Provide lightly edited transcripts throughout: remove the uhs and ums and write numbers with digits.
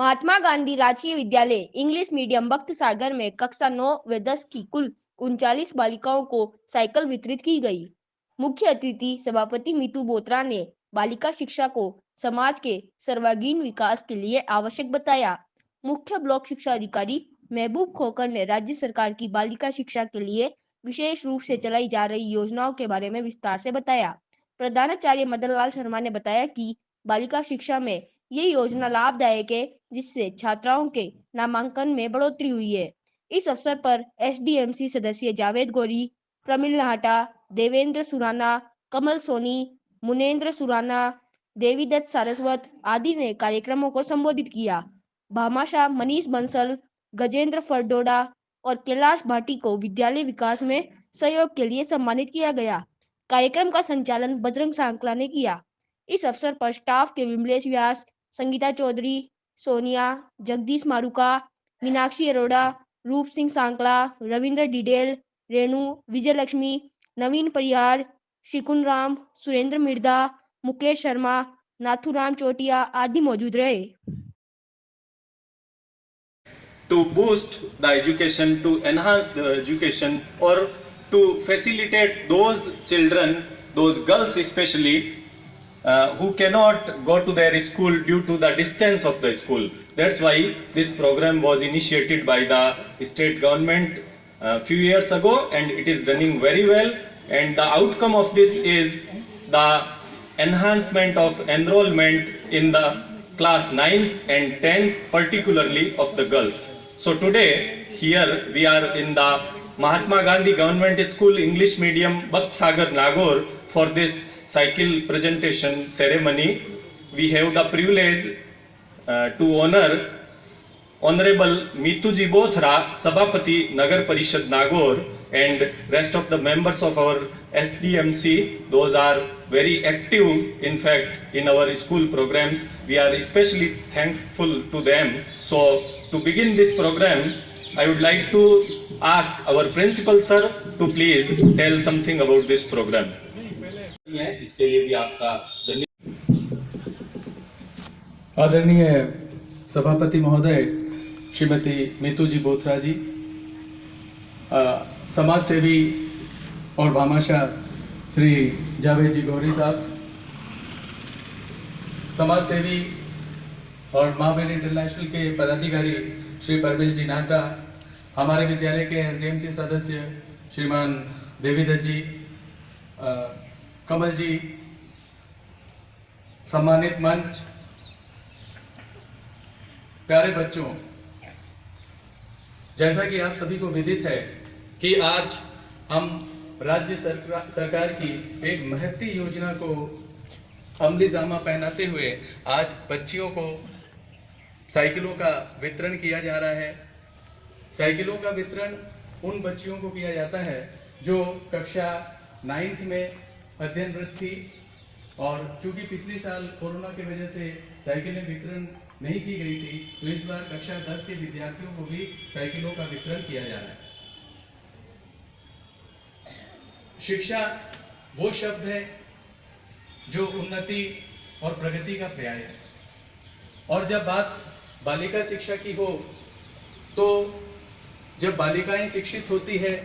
महात्मा गांधी राजकीय विद्यालय English medium बख्त सागर में कक्षा 9 व 10 की कुल 39 बालिकाओं को साइकिल वितरित की गई। मुख्य अतिथि सभापति मीतू बोत्रा ने बालिका शिक्षा को समाज के सर्वांगीण विकास के लिए आवश्यक बताया। मुख्य ब्लॉक शिक्षा अधिकारी महबूब खोकर ने राज्य सरकार की बालिका शिक्षा के लिए विशेष रूप से चलाई जा रही योजनाओं के बारे में विस्तार से बताया। प्रधानाचार्य मदन लाल शर्मा ने बताया कि बालिका शिक्षा में ये योजना लाभदायक है, जिससे छात्राओं के नामांकन में बढ़ोतरी हुई है। इस अवसर पर एसडीएमसी सदस्य जावेद गौरी, प्रमिल नाहटा, देवेंद्र सुराना, कमल सोनी, मुनेन्द्र सुराना, देवीदत्त सारस्वत आदि ने कार्यक्रमों को संबोधित किया। भामाशाह, मनीष बंसल, गजेंद्र फरडोडा और कैलाश भाटी को विद्यालय विकास में सहयोग के लिए सम्मानित किया गया। कार्यक्रम का संचालन बजरंग सांकला ने किया। इस अवसर पर स्टाफ के विमलेश व्यास, संगीता चौधरी, सोनिया, जगदीश मारूका, मीनाक्षी अरोड़ा, रूप सिंह सांकला, रविंद्र डिडेल, रेणु, विजयलक्ष्मी, नवीन परिहार, शिकुन राम, सुरेंद्र मिर्दा, मुकेश शर्मा, नाथुराम चोटिया आदि मौजूद रहे। To boost the education, to enhance the education, or to facilitate those children, those girls especially, who cannot go to their school due to the distance of the school. That's why this program was initiated by the state government a few years ago, and it is running very well. And the outcome of this is the enhancement of enrollment in the class 9th and 10th, particularly of the girls. So today, here we are in the Mahatma Gandhi Government School English Medium Bakht Sagar Nagaur for this cycle presentation ceremony. We have the privilege to honor Honorable Meetuji Bothra, Sabhapati Nagar Parishad Nagaur, and rest of the members of our SDMC. Those are very active, in fact, in our school programs. We are especially thankful to them. So to begin this program, I would like to ask our principal sir to please tell something about this program. इसके लिए भी आपका धन्यवाद। आदरणीय सभापति महोदय श्रीमती मीतूजी बोथरा जी, समाज सेवी और भामाशाह श्री जावेद जी गौरी साहब, समाज सेवी और माँ बहन इंटरनेशनल के पदाधिकारी श्री प्रमिल जी नाहटा, हमारे विद्यालय के एसडीएमसी सदस्य श्रीमान देवीदत्त जी, कमल जी, सम्मानित मंच, प्यारे बच्चों, जैसा कि आप सभी को विदित है कि आज हम राज्य सरकार की एक महती योजना को अमली जामा पहनाते हुए आज बच्चियों को साइकिलों का वितरण किया जा रहा है। साइकिलों का वितरण उन बच्चियों को किया जाता है जो कक्षा 9th में अध्ययनरत थी, और क्योंकि पिछले साल कोरोना की वजह से साइकिलें वितरण नहीं की गई थी, तो इस बार कक्षा 10 के विद्यार्थियों को भी साइकिलों का वितरण किया जा रहा है। शिक्षा वो शब्द है जो उन्नति और प्रगति का पर्याय है, और जब बात बालिका शिक्षा की हो तो जब बालिकाएं शिक्षित होती है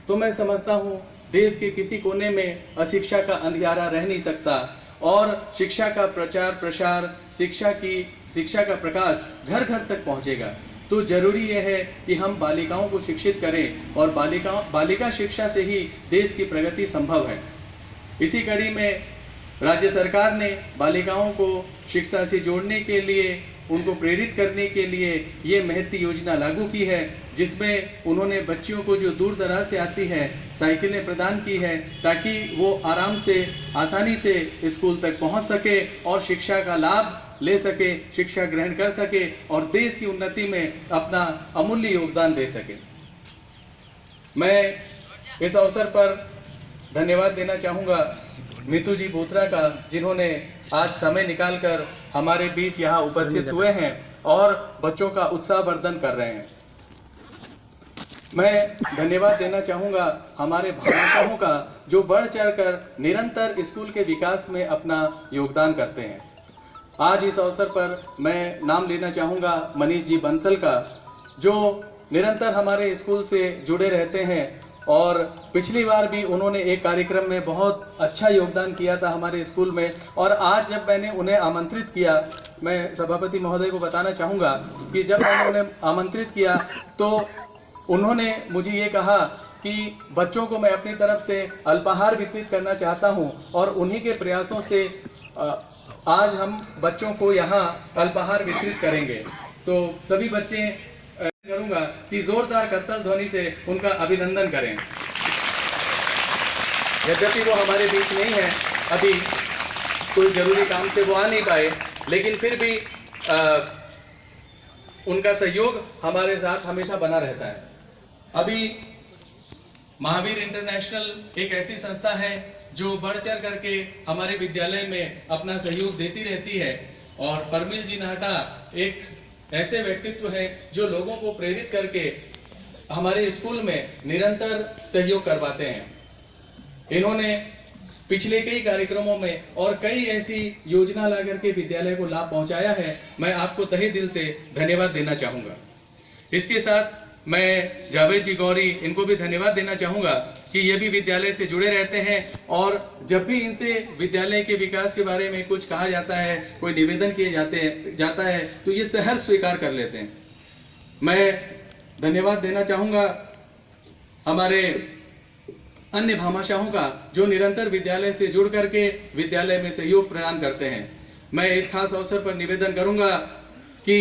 तो मैं समझता हूँ देश के किसी कोने में अशिक्षा का अंधियारा रह नहीं सकता, और शिक्षा का प्रचार प्रसार, शिक्षा का प्रकाश घर घर तक पहुँचेगा। तो जरूरी यह है कि हम बालिकाओं को शिक्षित करें, और बालिका शिक्षा से ही देश की प्रगति संभव है। इसी कड़ी में राज्य सरकार ने बालिकाओं को शिक्षा से जोड़ने के लिए, उनको प्रेरित करने के लिए ये महती योजना लागू की है, जिसमें उन्होंने बच्चियों को जो दूर दराज से आती है साइकिलें प्रदान की है, ताकि वो आराम से, आसानी से स्कूल तक पहुंच सके और शिक्षा का लाभ ले सके, शिक्षा ग्रहण कर सके और देश की उन्नति में अपना अमूल्य योगदान दे सके। मैं इस अवसर पर धन्यवाद देना चाहूँगा मीतूजी बोथरा का, जिन्होंने आज समय निकालकर हमारे बीच यहाँ उपस्थित हुए हैं और बच्चों का उत्साहवर्धन कर रहे हैं। मैं धन्यवाद देना चाहूँगा हमारे भामाशाहों का, जो बढ़ चढ़कर निरंतर स्कूल के विकास में अपना योगदान करते हैं। आज इस अवसर पर मैं नाम लेना चाहूँगा मनीष जी बंसल का, जो निरंतर हमारे स्कूल से जुड़े रहते हैं और पिछली बार भी उन्होंने एक कार्यक्रम में बहुत अच्छा योगदान किया था हमारे स्कूल में। और आज जब मैंने उन्हें आमंत्रित किया, मैं सभापति महोदय को बताना चाहूँगा कि जब मैंने उन्हें आमंत्रित किया तो उन्होंने मुझे ये कहा कि बच्चों को मैं अपनी तरफ से अल्पाहार वितरित करना चाहता हूँ और उन्हीं के प्रयासों से आज हम बच्चों को यहाँ अल्पाहार वितरित करेंगे। तो सभी बच्चे करूंगा कि जोरदार करताल ध्वनि से उनका अभिनंदन करें। यद्यपि वो हमारे बीच नहीं है, अभी कोई जरूरी काम से वो आ नहीं पाए, लेकिन फिर भी उनका सहयोग हमारे साथ हमेशा बना रहता है। अभी महावीर इंटरनेशनल एक ऐसी संस्था है जो बढ़ चढ़ करके हमारे विद्यालय में अपना सहयोग देती रहती है, और परमिल जी नाहटा एक ऐसे व्यक्तित्व हैं जो लोगों को प्रेरित करके हमारे स्कूल में निरंतर सहयोग करवाते हैं। इन्होंने पिछले कई कार्यक्रमों में और कई ऐसी योजना ला करके विद्यालय को लाभ पहुंचाया है। मैं आपको तहे दिल से धन्यवाद देना चाहूँगा। इसके साथ मैं जावेद जी गौरी, इनको भी धन्यवाद देना चाहूँगा कि ये भी विद्यालय से जुड़े रहते हैं, और जब भी इनसे विद्यालय के विकास के बारे में कुछ कहा जाता है, कोई निवेदन किए जाता है तो ये सहर्ष स्वीकार कर लेते हैं। मैं धन्यवाद देना चाहूँगा हमारे अन्य भामाशाहों का जो निरंतर विद्यालय से जुड़ करके विद्यालय में सहयोग प्रदान करते हैं। मैं इस खास अवसर पर निवेदन करूँगा कि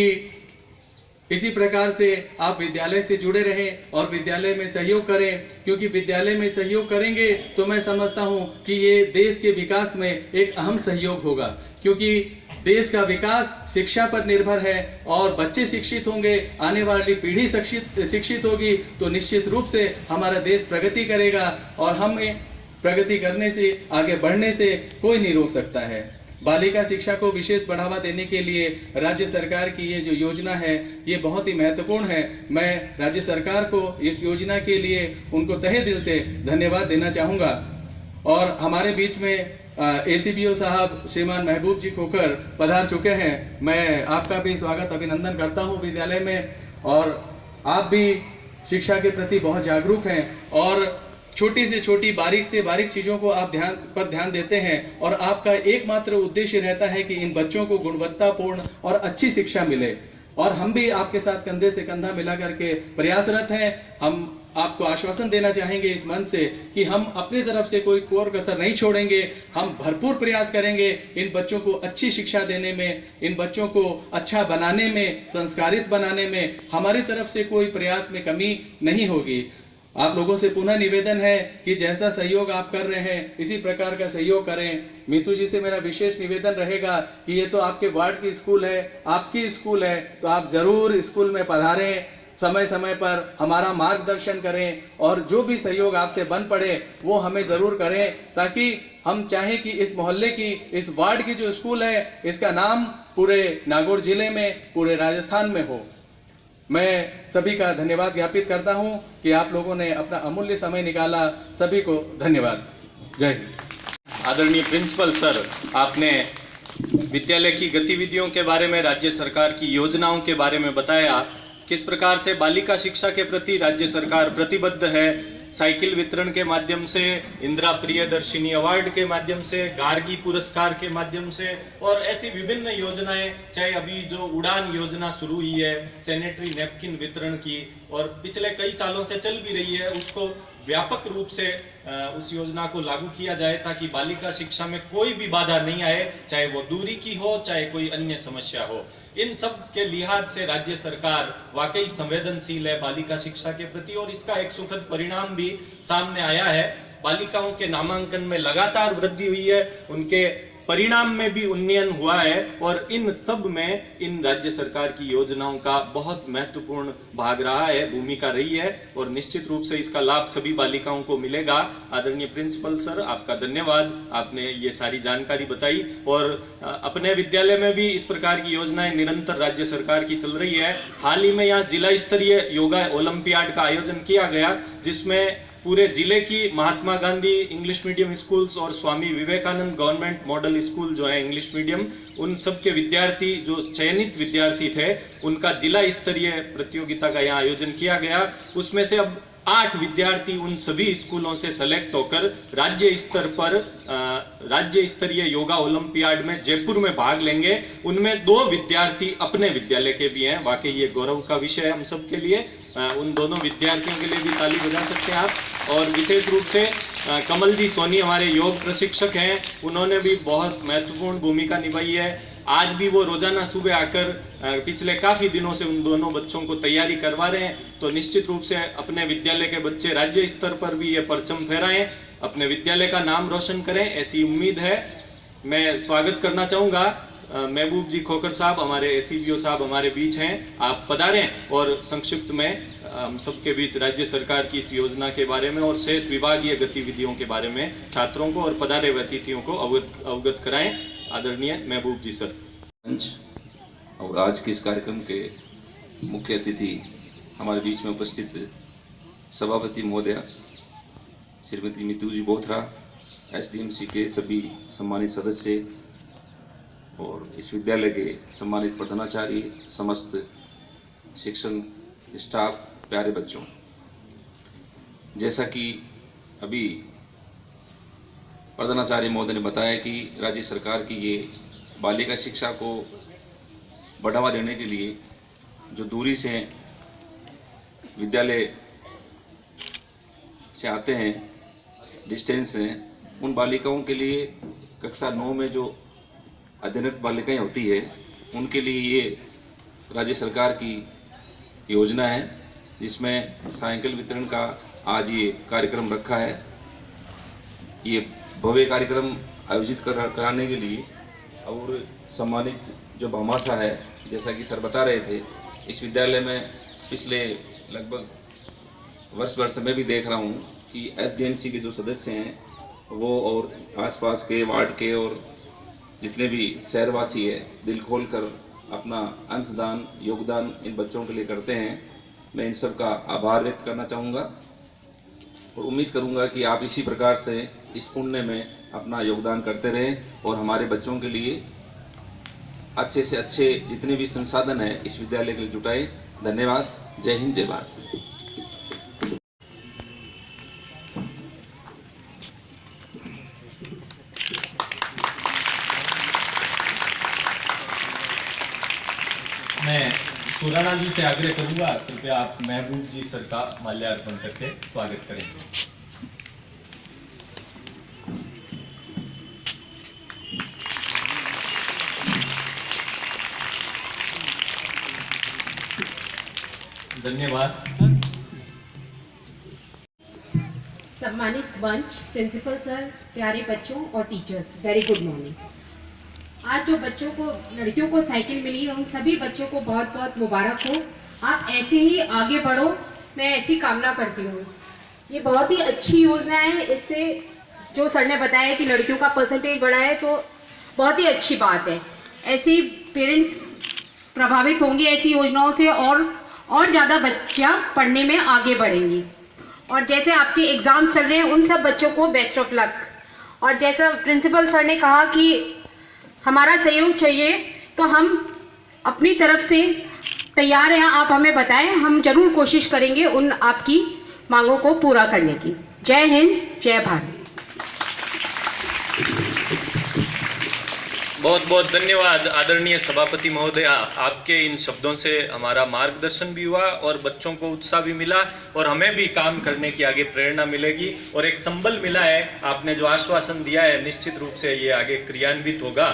इसी प्रकार से आप विद्यालय से जुड़े रहें और विद्यालय में सहयोग करें, क्योंकि विद्यालय में सहयोग करेंगे तो मैं समझता हूं कि ये देश के विकास में एक अहम सहयोग होगा, क्योंकि देश का विकास शिक्षा पर निर्भर है और बच्चे शिक्षित होंगे, आने वाली पीढ़ी शिक्षित होगी तो निश्चित रूप से हमारा देश प्रगति करेगा, और हमें प्रगति करने से, आगे बढ़ने से कोई नहीं रोक सकता है। बालिका शिक्षा को विशेष बढ़ावा देने के लिए राज्य सरकार की ये जो योजना है ये बहुत ही महत्वपूर्ण है। मैं राज्य सरकार को इस योजना के लिए उनको तहे दिल से धन्यवाद देना चाहूँगा। और हमारे बीच में ACBO साहब श्रीमान महबूब जी खोकर पधार चुके हैं। मैं आपका भी स्वागत अभिनंदन करता हूँ विद्यालय में, और आप भी शिक्षा के प्रति बहुत जागरूक हैं और छोटी से छोटी, बारीक से बारीक चीज़ों को आप ध्यान देते हैं, और आपका एकमात्र उद्देश्य रहता है कि इन बच्चों को गुणवत्तापूर्ण और अच्छी शिक्षा मिले। और हम भी आपके साथ कंधे से कंधा मिला करके प्रयासरत हैं। हम आपको आश्वासन देना चाहेंगे इस मंच से कि हम अपनी तरफ से कोई कोर कसर नहीं छोड़ेंगे। हम भरपूर प्रयास करेंगे इन बच्चों को अच्छी शिक्षा देने में, इन बच्चों को अच्छा बनाने में, संस्कारित बनाने में हमारी तरफ से कोई प्रयास में कमी नहीं होगी। आप लोगों से पुनः निवेदन है कि जैसा सहयोग आप कर रहे हैं इसी प्रकार का सहयोग करें। मीतू जी से मेरा विशेष निवेदन रहेगा कि ये तो आपके वार्ड की स्कूल है, आपकी स्कूल है, तो आप जरूर स्कूल में पधारें, समय समय पर हमारा मार्गदर्शन करें, और जो भी सहयोग आपसे बन पड़े वो हमें ज़रूर करें, ताकि हम चाहें कि इस मोहल्ले की, इस वार्ड की जो स्कूल है इसका नाम पूरे नागौर जिले में, पूरे राजस्थान में हो। मैं सभी का धन्यवाद ज्ञापित करता हूं कि आप लोगों ने अपना अमूल्य समय निकाला। सभी को धन्यवाद। जय हिंद। आदरणीय प्रिंसिपल सर, आपने विद्यालय की गतिविधियों के बारे में, राज्य सरकार की योजनाओं के बारे में बताया, किस प्रकार से बालिका शिक्षा के प्रति राज्य सरकार प्रतिबद्ध है। साइकिल वितरण के माध्यम से, इंदिरा प्रियदर्शिनी अवार्ड के माध्यम से, गार्गी पुरस्कार के माध्यम से, और ऐसी विभिन्न योजनाएं, चाहे अभी जो उड़ान योजना शुरू हुई है सैनिटरी नैपकिन वितरण की, और पिछले कई सालों से चल भी रही है, उसको व्यापक रूप से उस योजना को लागू किया जाए ताकि बालिका शिक्षा में कोई भी बाधा नहीं आए, चाहे वो दूरी की हो, चाहे कोई अन्य समस्या हो। इन सब के लिहाज से राज्य सरकार वाकई संवेदनशील है बालिका शिक्षा के प्रति, और इसका एक सुखद परिणाम भी सामने आया है। बालिकाओं के नामांकन में लगातार वृद्धि हुई है, उनके परिणाम में भी उन्नयन हुआ है, और इन सब में इन राज्य सरकार की योजनाओं का बहुत महत्वपूर्ण भाग रहा है, भूमिका रही है, और निश्चित रूप से इसका लाभ सभी बालिकाओं को मिलेगा। आदरणीय प्रिंसिपल सर, आपका धन्यवाद, आपने ये सारी जानकारी बताई, और अपने विद्यालय में भी इस प्रकार की योजनाएं निरंतर राज्य सरकार की चल रही है। हाल ही में यहाँ जिला स्तरीय योगा ओलंपियाड का आयोजन किया गया, जिसमें पूरे जिले की Mahatma Gandhi English medium schools और Swami Vivekananda government model school जो है इंग्लिश मीडियम, उन सब के विद्यार्थी जो चयनित विद्यार्थी थे उनका जिला स्तरीय प्रतियोगिता का यहाँ आयोजन किया गया। उसमें से अब 8 विद्यार्थी उन सभी स्कूलों से सेलेक्ट होकर राज्य स्तर पर राज्य स्तरीय योगा ओलंपियाड में जयपुर में भाग लेंगे। उनमें 2 विद्यार्थी अपने विद्यालय के भी हैं। वाकई ये गौरव का विषय है हम सब के लिए। उन दोनों विद्यार्थियों के लिए भी ताली बजा सकते हैं आप। और विशेष रूप से कमल जी सोनी हमारे योग प्रशिक्षक हैं, उन्होंने भी बहुत महत्वपूर्ण भूमिका निभाई है। आज भी वो रोजाना सुबह आकर पिछले काफी दिनों से उन दोनों बच्चों को तैयारी करवा रहे हैं। तो निश्चित रूप से अपने विद्यालय के बच्चे राज्य स्तर पर भी ये परचम फहराएं, अपने विद्यालय का नाम रोशन करें, ऐसी उम्मीद है। मैं स्वागत करना चाहूंगा महबूब जी खोखर साहब, हमारे एसीबीओ साहब हमारे बीच हैं, आप पधारें और संक्षिप्त में हम सबके बीच राज्य सरकार की इस योजना के बारे में और शेष विभागीय गतिविधियों के बारे में छात्रों को और पधारे हुए अतिथियों को अवगत कराएं। आदरणीय महबूब जी सर। और आज के इस कार्यक्रम के मुख्य अतिथि हमारे बीच में उपस्थित सभापति महोदया श्रीमती मीतू जी बोथरा, एसडीएमसी के सभी सम्मानित सदस्य और इस विद्यालय के सम्मानित प्रधानाचार्य, समस्त शिक्षण स्टाफ, प्यारे बच्चों, जैसा कि अभी प्रधानाचार्य महोदय ने बताया कि राज्य सरकार की ये बालिका शिक्षा को बढ़ावा देने के लिए जो दूरी से विद्यालय से आते हैं, डिस्टेंस हैं, उन बालिकाओं के लिए कक्षा 9 में जो अध्ययनरत बालिकाएं होती है उनके लिए ये राज्य सरकार की योजना है, जिसमें साइकिल वितरण का आज ये कार्यक्रम रखा है। ये भव्य कार्यक्रम आयोजित कराने के लिए और सम्मानित जो भामाशाह है, जैसा कि सर बता रहे थे, इस विद्यालय में पिछले लगभग वर्ष भर से मैं भी देख रहा हूँ कि एसडीएमसी के जो सदस्य हैं वो और आसपास के वार्ड के और जितने भी शहरवासी है दिल खोलकर अपना अंशदान, योगदान इन बच्चों के लिए करते हैं। मैं इन सब का आभार व्यक्त करना चाहूँगा और उम्मीद करूँगा कि आप इसी प्रकार से इस पुण्य में अपना योगदान करते रहें और हमारे बच्चों के लिए अच्छे से अच्छे जितने भी संसाधन हैं इस विद्यालय के लिए जुटाएं। धन्यवाद। जय हिंद, जय भारत। मैं सुराना जी से आग्रह करूंगा, कृपया आप महबूब जी सर का माल्यार्पण करके स्वागत करें। धन्यवाद। सम्मानित मंच, प्रिंसिपल सर, प्यारे बच्चों और टीचर्स, वेरी गुड मॉर्निंग। आज जो बच्चों को, लड़कियों को साइकिल मिली है, उन सभी बच्चों को बहुत बहुत मुबारक हो। आप ऐसे ही आगे बढ़ो, मैं ऐसी कामना करती हूँ। ये बहुत ही अच्छी योजना है। इससे जो सर ने बताया कि लड़कियों का परसेंटेज बढ़ा है, तो बहुत ही अच्छी बात है। ऐसी पेरेंट्स प्रभावित होंगे ऐसी योजनाओं से और ज़्यादा बच्चियाँ पढ़ने में आगे बढ़ेंगी। और जैसे आपके एग्ज़ाम्स चल रहे हैं, उन सब बच्चों को बेस्ट ऑफ लक। और जैसा प्रिंसिपल सर ने कहा कि हमारा सहयोग चाहिए, तो हम अपनी तरफ से तैयार हैं। आप हमें बताएं, हम जरूर कोशिश करेंगे उन आपकी मांगों को पूरा करने की। जय हिंद, जय भारत। बहुत बहुत धन्यवाद आदरणीय सभापति महोदया। आपके इन शब्दों से हमारा मार्गदर्शन भी हुआ और बच्चों को उत्साह भी मिला और हमें भी काम करने की आगे प्रेरणा मिलेगी और एक संबल मिला है। आपने जो आश्वासन दिया है, निश्चित रूप से ये आगे क्रियान्वित होगा।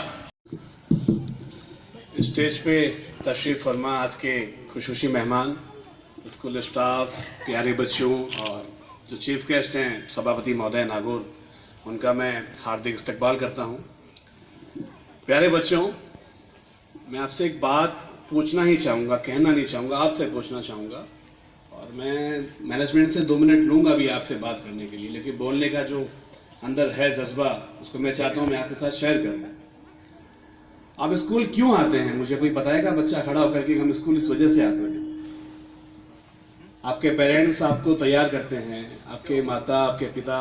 स्टेज पे तशरीफ फरमा आज के खुशूसी मेहमान, स्कूल स्टाफ, प्यारे बच्चों और जो चीफ गेस्ट हैं सभापति महोदय नागौर, उनका मैं हार्दिक इस्तकबाल करता हूं। प्यारे बच्चों, मैं आपसे एक बात पूछना ही चाहूँगा, कहना नहीं चाहूँगा, आपसे पूछना चाहूँगा। और मैं मैनेजमेंट से 2 मिनट लूँगा भी आपसे बात करने के लिए, लेकिन बोलने का जो अंदर है जज्बा, उसको मैं चाहता हूँ मैं आपके साथ शेयर करूँ। आप स्कूल क्यों आते हैं? मुझे कोई बताएगा? बच्चा खड़ा होकर के हम स्कूल इस वजह से आते हैं। आपके पेरेंट्स आपको तैयार करते हैं, आपके माता, आपके पिता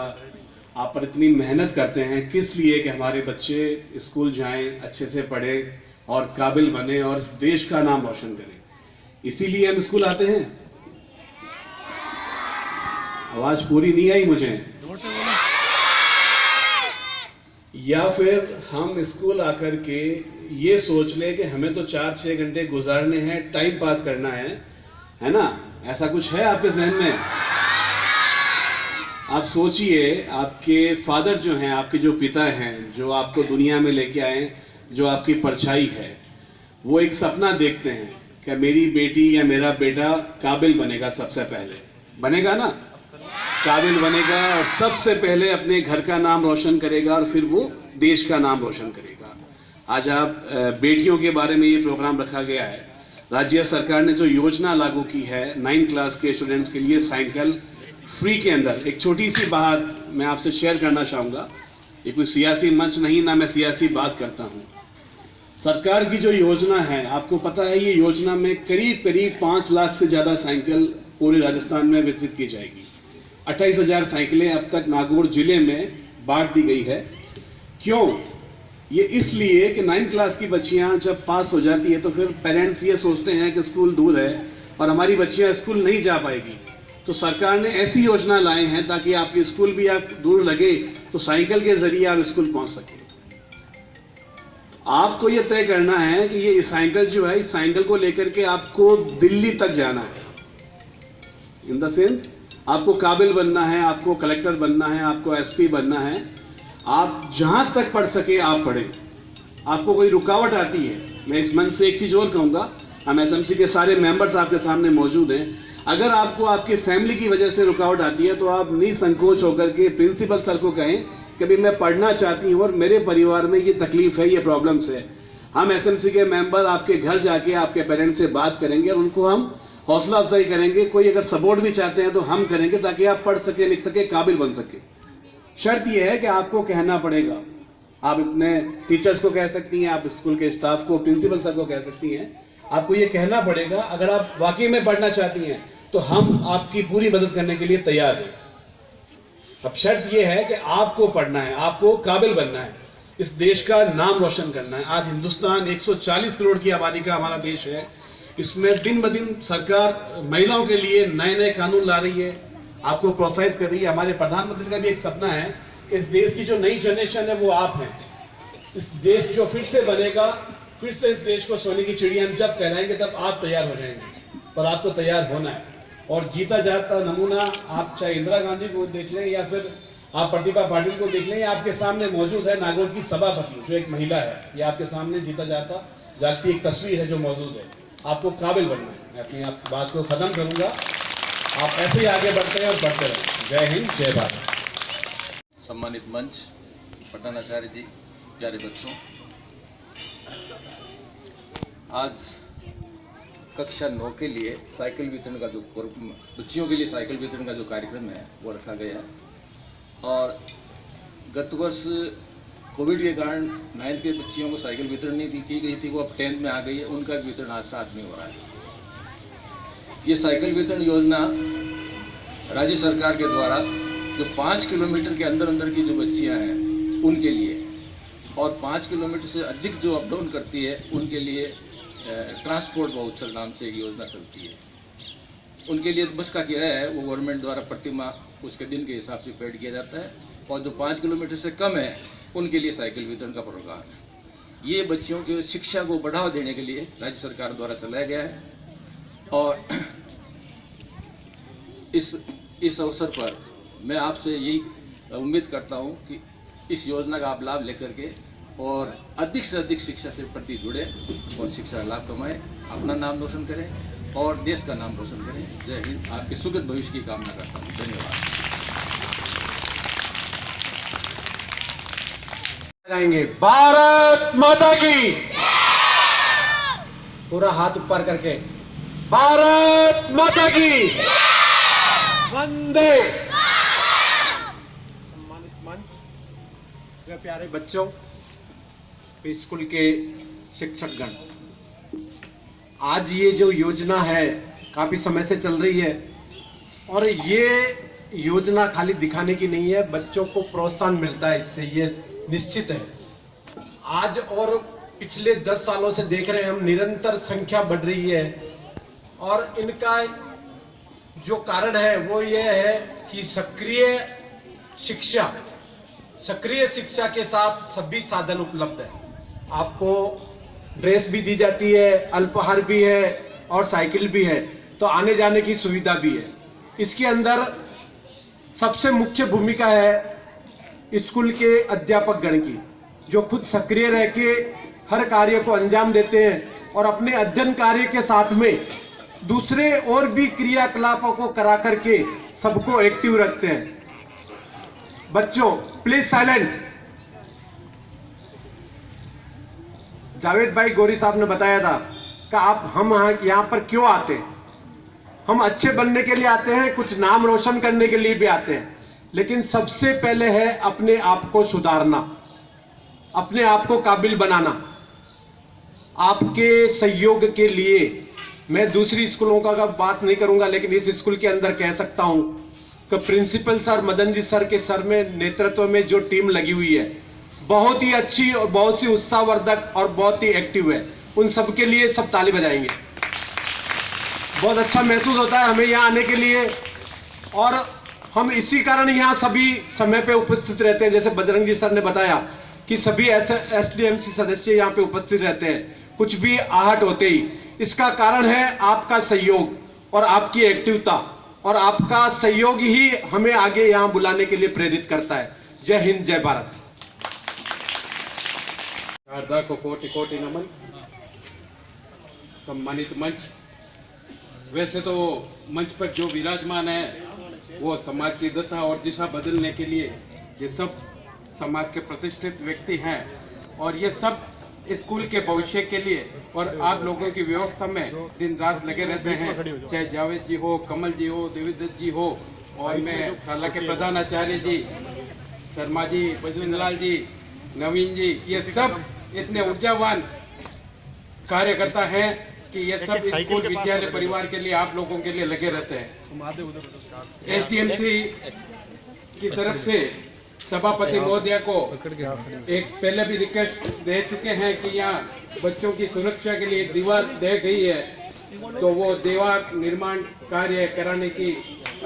आप पर इतनी मेहनत करते हैं किस लिए कि हमारे बच्चे स्कूल जाएं, अच्छे से पढ़ें और काबिल बने और इस देश का नाम रोशन करें। इसीलिए हम स्कूल आते हैं। आवाज पूरी नहीं आई मुझे। या फिर हम स्कूल आकर के ये सोच लें कि हमें तो 4-6 घंटे गुजारने हैं, टाइम पास करना है ना? ऐसा कुछ है आपके जहन में? आप सोचिए, आपके फादर जो हैं, आपके जो पिता हैं, जो आपको दुनिया में लेके आए, जो आपकी परछाई है, वो एक सपना देखते हैं कि मेरी बेटी या मेरा बेटा काबिल बनेगा। सबसे पहले बनेगा ना, काबिल बनेगा और सबसे पहले अपने घर का नाम रोशन करेगा और फिर वो देश का नाम रोशन करेगा। आज आप बेटियों के बारे में ये प्रोग्राम रखा गया है। राज्य सरकार ने जो योजना लागू की है 9th क्लास के स्टूडेंट्स के लिए साइकिल फ्री के अंदर, एक छोटी सी बात मैं आपसे शेयर करना चाहूँगा। ये कोई सियासी मंच नहीं, ना मैं सियासी बात करता हूँ। सरकार की जो योजना है, आपको पता है ये योजना में करीब 5 लाख से ज़्यादा साइकिल पूरे राजस्थान में वितरित की जाएगी। 28,000 साइकिलें अब तक नागौर जिले में बांट दी गई है। क्यों? ये इसलिए कि 9th क्लास की बच्चियां जब पास हो जाती है तो फिर पेरेंट्स ये सोचते हैं कि स्कूल दूर है और हमारी बच्चियां स्कूल नहीं जा पाएगी, तो सरकार ने ऐसी योजना लाए हैं ताकि आपकी स्कूल भी आप दूर लगे तो साइकिल के जरिए आप स्कूल पहुंच सके। आपको ये तय करना है कि ये साइकिल जो है, इस साइकिल को लेकर के आपको दिल्ली तक जाना है। इन द सेंस आपको काबिल बनना है, आपको कलेक्टर बनना है, आपको एसपी बनना है। आप जहां तक पढ़ सके आप पढ़ें। आपको कोई रुकावट आती है, मैं इस मंच से एक चीज और कहूंगा, हम एसएमसी के सारे मेंबर्स आपके सामने मौजूद हैं। अगर आपको आपकी फैमिली की वजह से रुकावट आती है तो आप निसंकोच होकर के प्रिंसिपल सर को कहें कि भाई मैं पढ़ना चाहती हूँ और मेरे परिवार में ये तकलीफ है, ये प्रॉब्लम्स है। हम एसएमसी के मेंबर आपके घर जाके आपके पेरेंट्स से बात करेंगे और उनको हम हौसला अफजाई करेंगे। कोई अगर सपोर्ट भी चाहते हैं तो हम करेंगे ताकि आप पढ़ सके, लिख सके, काबिल बन सके। शर्त यह है कि आपको कहना पड़ेगा। आप अपने टीचर्स को कह सकती हैं, आप स्कूल के स्टाफ को, प्रिंसिपल सर को कह सकती हैं। आपको ये कहना पड़ेगा अगर आप वाकई में पढ़ना चाहती हैं तो हम आपकी पूरी मदद करने के लिए तैयार हैं। अब शर्त यह है कि आपको पढ़ना है, आपको काबिल बनना है, इस देश का नाम रोशन करना है। आज हिंदुस्तान 140 करोड़ की आबादी का हमारा देश है। इसमें दिन ब दिन सरकार महिलाओं के लिए नए कानून ला रही है, आपको प्रोत्साहित कर रही है। हमारे प्रधानमंत्री का भी एक सपना है कि इस देश की जो नई जनरेशन है वो आप हैं। इस देश जो फिर से बनेगा, फिर से इस देश को सोने की चिड़िया हम जब कहलाएंगे तब आप तैयार हो जाएंगे, पर आपको तैयार होना है। और जीता जाता नमूना आप चाहे इंदिरा गांधी को देख लें या फिर आप प्रतिभा पाटिल को देख लें, आपके सामने मौजूद है नागौर की सभापति जो एक महिला है। ये आपके सामने जीता जाता जागती एक तस्वीर है जो मौजूद है। आपको काबिल बनना है। मैं अपनी बात को खत्म करूंगा। आप ऐसे ही आगे बढ़ते हैं और बढ़ते रहें। जय हिंद, जय भारत। सम्मानित मंच, प्रधानाचार्य जी, प्यारे बच्चों, आज कक्षा 9 के लिए साइकिल वितरण का जो बच्चियों के लिए साइकिल वितरण का जो कार्यक्रम है वो रखा गया है। और गत वर्ष कोविड के कारण 9th के बच्चियों को साइकिल वितरण नहीं की गई थी, वो अब 10th में आ गई है। उनका वितरण आज 7 में हो रहा है। ये साइकिल वितरण योजना राज्य सरकार के द्वारा जो 5 किलोमीटर के अंदर की जो बच्चियां हैं उनके लिए, और 5 किलोमीटर से अधिक जो अप डाउन करती है उनके लिए ट्रांसपोर्ट वाउचर नाम से एक योजना चलती है। उनके लिए बस का किराया है वो गवर्नमेंट द्वारा प्रति माह उसके दिन के हिसाब से पेड किया जाता है। और जो 5 किलोमीटर से कम है उनके लिए साइकिल वितरण का प्रोग्राम है। ये बच्चियों की शिक्षा को बढ़ावा देने के लिए राज्य सरकार द्वारा चलाया गया है। और इस अवसर पर मैं आपसे यही उम्मीद करता हूं कि इस योजना का आप लाभ लेकर के और अधिक से अधिक शिक्षा से प्रति जुड़े और शिक्षा लाभ कमाएं, अपना नाम रोशन करें और देश का नाम रोशन करें। जय हिंद। आपके सुखद भविष्य की कामना करता हूँ। धन्यवाद। भारत माता की, पूरा हाथ ऊपर करके भारत माता की, वंदे। सम्मानित मंच, मेरे प्यारे बच्चों, स्कूल के शिक्षकगण, आज ये जो योजना है काफी समय से चल रही है और ये योजना खाली दिखाने की नहीं है, बच्चों को प्रोत्साहन मिलता है इससे, ये निश्चित है। आज और पिछले 10 सालों से देख रहे हैं हम, निरंतर संख्या बढ़ रही है और इनका जो कारण है वो ये है कि सक्रिय शिक्षा के साथ सभी साधन उपलब्ध है। आपको ड्रेस भी दी जाती है, अल्पाहार भी है और साइकिल भी है, तो आने जाने की सुविधा भी है। इसके अंदर सबसे मुख्य भूमिका है स्कूल के अध्यापक गण की, जो खुद सक्रिय रह के हर कार्य को अंजाम देते हैं और अपने अध्ययन कार्य के साथ में दूसरे और भी क्रियाकलापों को करा करके सबको एक्टिव रखते हैं। बच्चों प्लीज साइलेंट। जावेद भाई गौरी साहब ने बताया था कि हम यहाँ पर क्यों आते हैं। हम अच्छे बनने के लिए आते हैं, कुछ नाम रोशन करने के लिए भी आते हैं, लेकिन सबसे पहले है अपने आप को सुधारना, अपने आप को काबिल बनाना। आपके सहयोग के लिए मैं दूसरी स्कूलों का बात नहीं करूंगा, लेकिन इस स्कूल के अंदर कह सकता हूं कि principal sir Madan ji sir के सर में नेतृत्व में जो टीम लगी हुई है बहुत ही अच्छी और बहुत ही उत्साहवर्धक और बहुत ही एक्टिव है। उन सब के लिए सब ताली बजाएंगे। बहुत अच्छा महसूस होता है हमें यहाँ आने के लिए, और हम इसी कारण यहाँ सभी समय पे उपस्थित रहते हैं। जैसे बजरंग जी सर ने बताया कि सभी SDMC सदस्य यहाँ पे उपस्थित रहते हैं, कुछ भी आहट होते ही। इसका कारण है आपका सहयोग और आपकी एक्टिवता, और आपका सहयोग ही हमें आगे यहाँ बुलाने के लिए प्रेरित करता है। जय हिंद, जय भारत। शारदा को कोटि कोटि नमन। सम्मानित मंच, वैसे तो मंच पर जो विराजमान है वो समाज की दशा और दिशा बदलने के लिए ये सब समाज के प्रतिष्ठित व्यक्ति हैं, और ये सब स्कूल के भविष्य के लिए और आप लोगों की व्यवस्था में दिन रात लगे रहते हैं। चाहे जावेद जी हो, कमल जी हो, देवीदत्त जी हो, और मैं शाला के प्रधानाचार्य जी, शर्मा जी, बजरंग लाल जी, नवीन जी, ये सब इतने ऊर्जावान कार्यकर्ता हैं कि ये सब स्कूल विद्यालय परिवार के लिए, आप लोगों के लिए लगे रहते हैं। SDMC की तरफ से सभापति महोदया को एक पहले भी रिक्वेस्ट दे चुके हैं कि यहाँ बच्चों की सुरक्षा के लिए एक दीवार दे गई है, तो वो दीवार निर्माण कार्य कराने की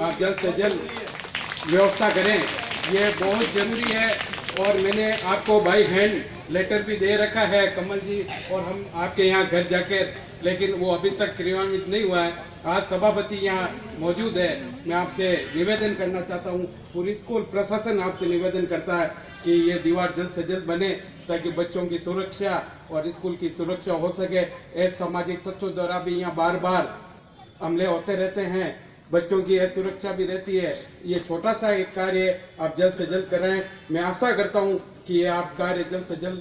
आप जल्द से जल्द व्यवस्था करें, ये बहुत जरूरी है। और मैंने आपको बाई हैंड लेटर भी दे रखा है कमल जी, और हम आपके यहाँ घर जाकर, लेकिन वो अभी तक क्रियान्वित नहीं हुआ है। आज सभापति यहाँ मौजूद है, मैं आपसे निवेदन करना चाहता हूँ, पूरी स्कूल प्रशासन आपसे निवेदन करता है कि ये दीवार जल्द से जल्द बने, ताकि बच्चों की सुरक्षा और स्कूल की सुरक्षा हो सके। ऐसे सामाजिक तत्वों द्वारा भी यहाँ बार बार हमले होते रहते हैं, बच्चों की सुरक्षा भी रहती है। ये छोटा सा एक कार्य आप जल्द से जल्द कराएं। मैं आशा करता हूँ कि ये आप कार्य जल्द से जल्द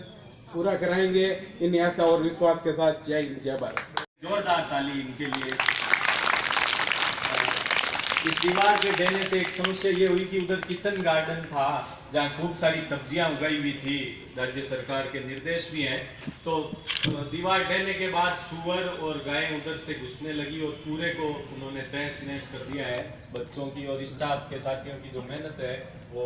पूरा कराएंगे। इन आशा और विश्वास के साथ जय हिंद, जय भारत। जोरदार ताली इनके लिए। इस दीवार के देने से एक समस्या ये हुई कि उधर किचन गार्डन था जहाँ खूब सारी सब्जियां उगाई हुई थी, राज्य सरकार के निर्देश भी हैं, तो दीवार ढहने के बाद सुअर और गायें उधर से घुसने लगी और पूरे को उन्होंने तहस नहस कर दिया है। बच्चों की और स्टाफ के साथियों की जो मेहनत है वो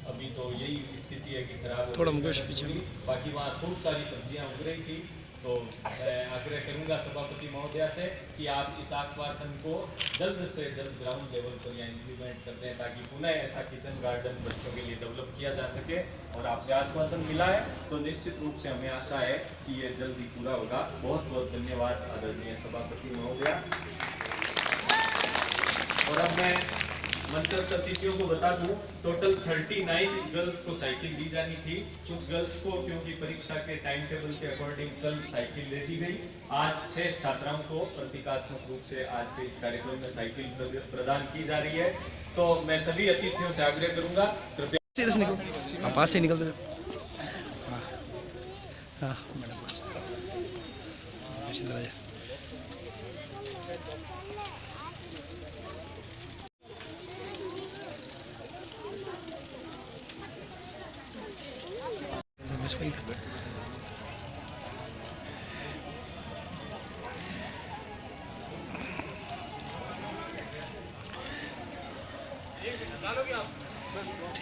अभी तो यही स्थिति है कि खराब थोड़ा बाकी वहाँ खूब सारी सब्जियां उग रही थी। तो मैं आग्रह करूंगा सभापति महोदया से कि आप इस आश्वासन को जल्द से जल्द ग्राउंड लेवल पर यहाँ इम्प्लीमेंट कर दें, ताकि पुनः ऐसा किचन गार्डन बच्चों के लिए डेवलप किया जा सके। और आपसे आश्वासन मिला है तो निश्चित रूप से हमें आशा है कि ये जल्दी पूरा होगा। बहुत बहुत धन्यवाद आदरणीय सभापति महोदया। और अब मैं मंचस्थ अतिथियों को बता दूं, टोटल 39 गर्ल्स को साइकिल दी जानी थी। कुछ गर्ल्स को क्योंकि परीक्षा के टाइम टेबल के अकॉर्डिंग कल साइकिल दे दी गई। आज 6 छात्राओं को प्रतीकात्मक रूप से आज के इस कार्यक्रम में साइकिल प्रदान की जा रही है। तो मैं सभी अतिथियों से आग्रह करूंगा, कृपया पास से निकल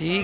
ठीक।